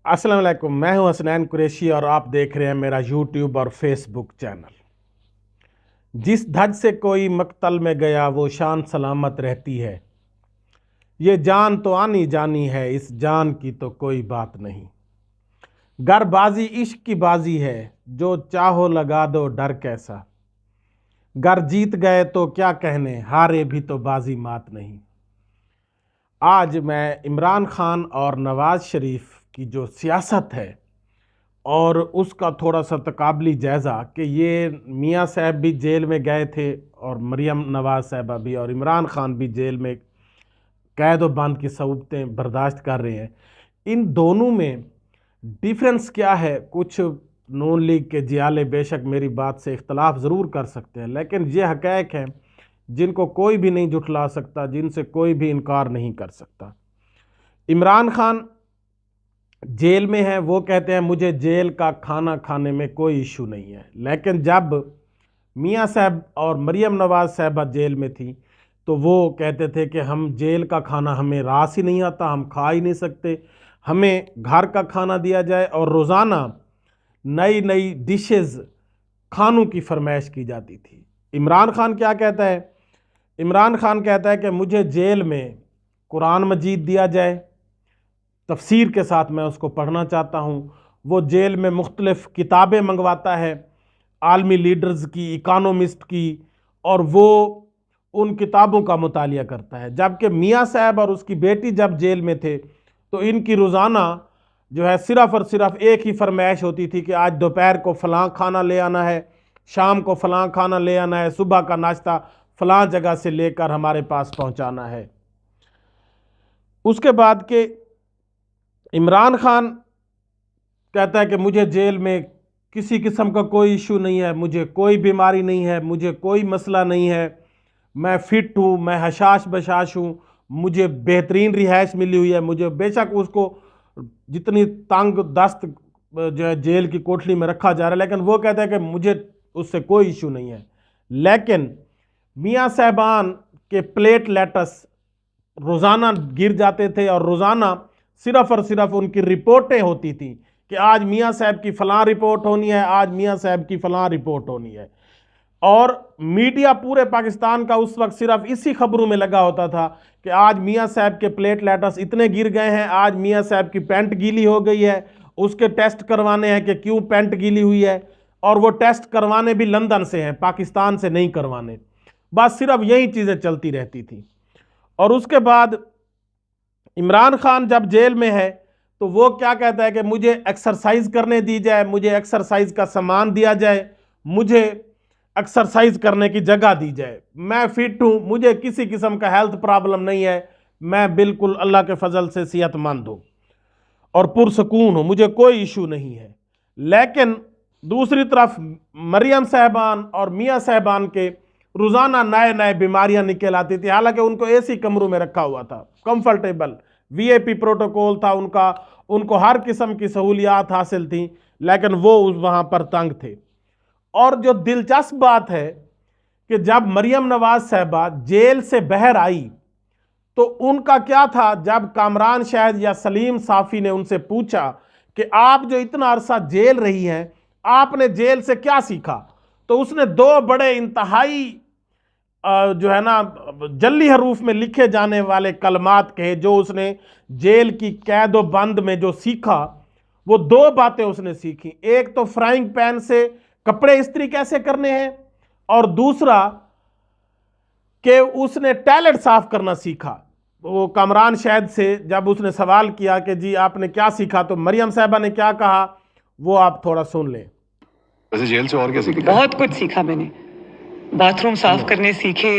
السلام علیکم، میں ہوں حسنین قریشی اور آپ دیکھ رہے ہیں میرا یوٹیوب اور فیس بک چینل۔ جس دھج سے کوئی مقتل میں گیا وہ شان سلامت رہتی ہے، یہ جان تو آنی جانی ہے، اس جان کی تو کوئی بات نہیں۔ گر بازی عشق کی بازی ہے، جو چاہو لگا دو ڈر کیسا۔ گر جیت گئے تو کیا کہنے، ہارے بھی تو بازی مات نہیں۔ آج میں عمران خان اور نواز شریف کی جو سیاست ہے اور اس کا تھوڑا سا تقابلی جائزہ کہ یہ میاں صاحب بھی جیل میں گئے تھے اور مریم نواز صاحبہ بھی، اور عمران خان بھی جیل میں قید و بند کی صعوبتیں برداشت کر رہے ہیں، ان دونوں میں ڈیفرنس کیا ہے؟ کچھ نون لیگ کے جیالے بے شک میری بات سے اختلاف ضرور کر سکتے ہیں، لیکن یہ حقائق ہیں جن کو کوئی بھی نہیں جھٹلا سکتا، جن سے کوئی بھی انکار نہیں کر سکتا۔ عمران خان جیل میں ہے، وہ کہتے ہیں مجھے جیل کا کھانا کھانے میں کوئی ایشو نہیں ہے، لیکن جب میاں صاحب اور مریم نواز صاحبہ جیل میں تھی تو وہ کہتے تھے کہ ہم جیل کا کھانا ہمیں راس ہی نہیں آتا، ہم کھا ہی نہیں سکتے، ہمیں گھر کا کھانا دیا جائے، اور روزانہ نئی نئی ڈشز کھانوں کی فرمائش کی جاتی تھی۔ عمران خان کیا کہتا ہے؟ عمران خان کہتا ہے کہ مجھے جیل میں قرآن مجید دیا جائے، تفسیر کے ساتھ میں اس کو پڑھنا چاہتا ہوں۔ وہ جیل میں مختلف کتابیں منگواتا ہے، عالمی لیڈرز کی، اکانومسٹ کی، اور وہ ان کتابوں کا مطالعہ کرتا ہے۔ جبکہ میاں صاحب اور اس کی بیٹی جب جیل میں تھے تو ان کی روزانہ جو ہے صرف اور صرف ایک ہی فرمائش ہوتی تھی کہ آج دوپہر کو فلاں کھانا لے آنا ہے، شام کو فلاں کھانا لے آنا ہے، صبح کا ناشتہ فلاں جگہ سے لے کر ہمارے پاس پہنچانا ہے۔ اس کے بعد کہ عمران خان کہتا ہے کہ مجھے جیل میں کسی قسم کا کوئی ایشو نہیں ہے، مجھے کوئی بیماری نہیں ہے، مجھے کوئی مسئلہ نہیں ہے، میں فٹ ہوں، میں حشاش بشاش ہوں، مجھے بہترین رہائش ملی ہوئی ہے۔ مجھے بے شک اس کو جتنی تنگ دست جو ہے جیل کی کوٹلی میں رکھا جا رہا ہے، لیکن وہ کہتا ہے کہ مجھے اس سے کوئی ایشو نہیں ہے۔ لیکن میاں صاحبان کے پلیٹ لیٹس روزانہ گر جاتے تھے، اور روزانہ صرف اور صرف ان کی رپورٹیں ہوتی تھیں کہ آج میاں صاحب کی فلاں رپورٹ ہونی ہے، آج میاں صاحب کی فلاں رپورٹ ہونی ہے، اور میڈیا پورے پاکستان کا اس وقت صرف اسی خبروں میں لگا ہوتا تھا کہ آج میاں صاحب کے پلیٹ لیٹس اتنے گر گئے ہیں، آج میاں صاحب کی پینٹ گیلی ہو گئی ہے، اس کے ٹیسٹ کروانے ہیں کہ کیوں پینٹ گیلی ہوئی ہے، اور وہ ٹیسٹ کروانے بھی لندن سے ہیں، پاکستان سے نہیں کروانے۔ بس صرف یہی چیزیں چلتی رہتی تھی۔ اور اس کے بعد عمران خان جب جیل میں ہے تو وہ کیا کہتا ہے کہ مجھے ایکسرسائز کرنے دی جائے، مجھے ایکسرسائز کا سامان دیا جائے، مجھے ایکسرسائز کرنے کی جگہ دی جائے، میں فٹ ہوں، مجھے کسی قسم کا ہیلتھ پرابلم نہیں ہے، میں بالکل اللہ کے فضل سے صحت مند ہوں اور پرسکون ہوں، مجھے کوئی ایشو نہیں ہے۔ لیکن دوسری طرف مریم صاحبان اور میاں صاحبان کے روزانہ نئے نئے بیماریاں نکل آتی تھی، حالانکہ ان کو اے سی کمروں میں رکھا ہوا تھا، کمفرٹیبل وی اے پی پروٹوکول تھا ان کا، ان کو ہر قسم کی سہولیات حاصل تھیں، لیکن وہ وہاں پر تنگ تھے۔ اور جو دلچسپ بات ہے کہ جب مریم نواز صاحبہ جیل سے باہر آئی تو ان کا کیا تھا؟ جب کامران شاہد یا سلیم صافی نے ان سے پوچھا کہ آپ جو اتنا عرصہ جیل رہی ہیں، آپ نے جیل سے کیا سیکھا؟ تو اس نے دو بڑے انتہائی جو ہے نا جلی حروف میں لکھے جانے والے کلمات کہے جو اس نے جیل کی قید و بند میں جو سیکھا۔ وہ دو باتیں اس نے سیکھی، ایک تو فرائنگ پین سے کپڑے استری کیسے کرنے ہیں، اور دوسرا کہ اس نے ٹائلٹ صاف کرنا سیکھا۔ وہ کامران شاہد سے جب اس نے سوال کیا کہ جی آپ نے کیا سیکھا، تو مریم صاحبہ نے کیا کہا وہ آپ تھوڑا سن لیں۔ ویسے جیل سے اور کیا سیکھا؟ بہت کچھ سیکھا میں نے، باتھ روم صاف کرنے سیکھے،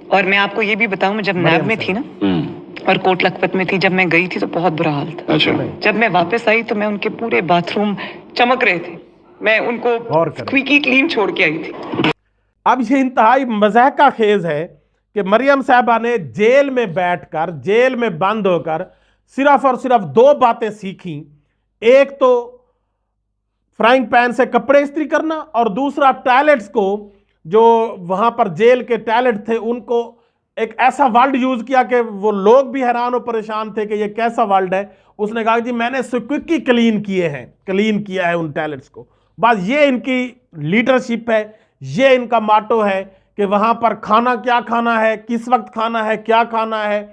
اور میں آپ کو یہ بھی بتاؤں جب نیب میں تھی نا اور کوٹ لکھپت میں تھی، جب میں گئی تھی تو بہت برا حال تھا۔ اچھا، جب میں واپس آئی تو میں ان کے پورے باتھ روم چمک رہے تھے، میں ان کو سکویکی کلین چھوڑ کے آئی تھی۔ اب یہ انتہائی مضحکہ خیز ہے کہ مریم صاحبہ نے جیل میں بیٹھ کر، جیل میں بند ہو کر صرف اور صرف دو باتیں سیکھیں، ایک تو فرائنگ پین سے کپڑے استری کرنا، اور دوسرا ٹائلٹس کو جو وہاں پر جیل کے ٹائلٹ تھے ان کو ایک ایسا ورڈ یوز کیا کہ وہ لوگ بھی حیران و پریشان تھے کہ یہ کیسا ورڈ ہے. اس نے کہا جی میں نے سکوکی کلین کیا ہے ان ٹائلٹس کو. بس یہ ان کی لیڈرشپ ہے, یہ ان کا ماٹو ہے کہ وہاں پر کھانا کیا کھانا ہے, کس وقت کھانا ہے, کیا کھانا ہے.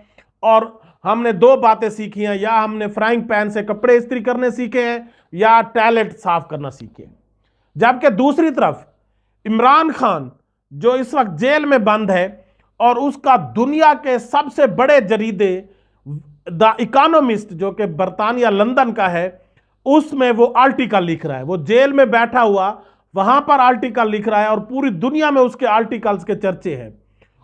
اور ہم نے 2 باتیں سیکھی ہیں, یا ہم نے فرائنگ پین سے کپڑے استری کرنے سیکھے ہیں یا ٹائلٹ صاف کرنا سیکھے ہیں. جبکہ دوسری طرف عمران خان جو اس وقت جیل میں بند ہے اور اس کا دنیا کے سب سے بڑے جریدے دا اکانومسٹ جو کہ برطانیہ لندن کا ہے, اس میں وہ آرٹیکل لکھ رہا ہے. وہ جیل میں بیٹھا ہوا وہاں پر آرٹیکل لکھ رہا ہے اور پوری دنیا میں اس کے آرٹیکلز کے چرچے ہیں.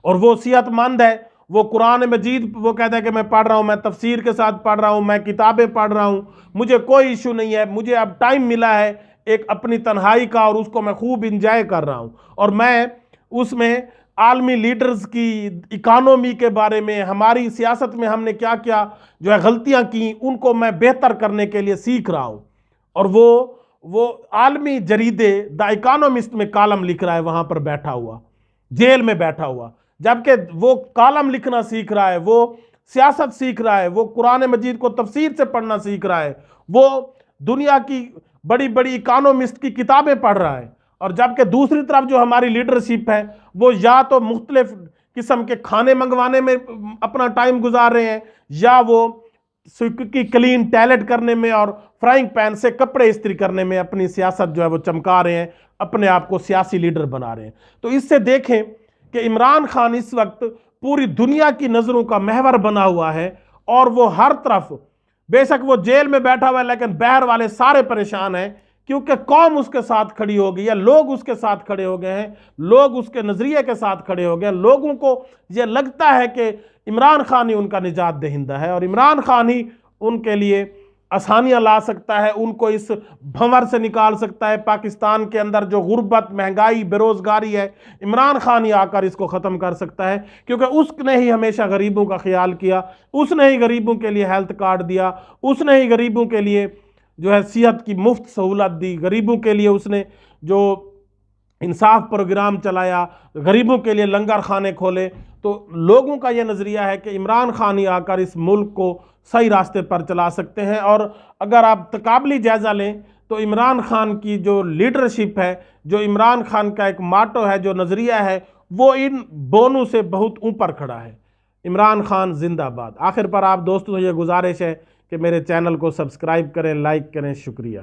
اور وہ صحت مند ہے, وہ قرآن مجید وہ کہتا ہے کہ میں پڑھ رہا ہوں, میں تفسیر کے ساتھ پڑھ رہا ہوں, میں کتابیں پڑھ رہا ہوں, مجھے کوئی ایشو نہیں ہے, مجھے اب ٹائم ملا ہے ایک اپنی تنہائی کا اور اس کو میں خوب انجوائے کر رہا ہوں. اور میں اس میں عالمی لیڈرز کی اکانومی کے بارے میں, ہماری سیاست میں ہم نے کیا کیا جو ہے غلطیاں کی, ان کو میں بہتر کرنے کے لیے سیکھ رہا ہوں. اور وہ عالمی جریدے دا اکانومسٹ میں کالم لکھ رہا ہے وہاں پر بیٹھا ہوا, جیل میں بیٹھا ہوا. جبکہ وہ کالم لکھنا سیکھ رہا ہے, وہ سیاست سیکھ رہا ہے, وہ قرآن مجید کو تفسیر سے پڑھنا سیکھ رہا ہے, وہ دنیا کی بڑی بڑی اکانومسٹ کی کتابیں پڑھ رہا ہے. اور جبکہ دوسری طرف جو ہماری لیڈرشپ ہے وہ یا تو مختلف قسم کے کھانے منگوانے میں اپنا ٹائم گزار رہے ہیں, یا وہ کی کلین ٹائلٹ کرنے میں اور فرائنگ پین سے کپڑے استری کرنے میں اپنی سیاست جو ہے وہ چمکا رہے ہیں, اپنے آپ کو سیاسی لیڈر بنا رہے ہیں. تو اس سے دیکھیں کہ عمران خان اس وقت پوری دنیا کی نظروں کا محور بنا ہوا ہے, اور وہ ہر طرف, بے شک وہ جیل میں بیٹھا ہوا ہے لیکن باہر والے سارے پریشان ہیں, کیونکہ قوم اس کے ساتھ کھڑی ہو گئی ہے, لوگ اس کے ساتھ کھڑے ہو گئے ہیں, لوگ اس کے نظریے کے ساتھ کھڑے ہو گئے ہیں. لوگوں کو یہ لگتا ہے کہ عمران خان ہی ان کا نجات دہندہ ہے, اور عمران خان ہی ان کے لیے آسانیاں لا سکتا ہے, ان کو اس بھنور سے نکال سکتا ہے. پاکستان کے اندر جو غربت, مہنگائی, بے روزگاری ہے, عمران خان ہی آ کر اس کو ختم کر سکتا ہے, کیونکہ اس نے ہی ہمیشہ غریبوں کا خیال کیا, اس نے ہی غریبوں کے لیے ہیلتھ کارڈ دیا, اس نے ہی غریبوں کے لیے جو ہے صحت کی مفت سہولت دی, غریبوں کے لیے اس نے جو انصاف پروگرام چلایا, غریبوں کے لیے لنگر خانے کھولے. تو لوگوں کا یہ نظریہ ہے کہ عمران خان ہی آ کر اس ملک کو صحیح راستے پر چلا سکتے ہیں. اور اگر آپ تقابلی جائزہ لیں تو عمران خان کی جو لیڈرشپ ہے, جو عمران خان کا ایک ماٹو ہے, جو نظریہ ہے, وہ ان دونوں سے بہت اوپر کھڑا ہے. عمران خان زندہ باد. آخر پر آپ دوستوں سے یہ گزارش ہے کہ میرے چینل کو سبسکرائب کریں, لائک کریں. شکریہ.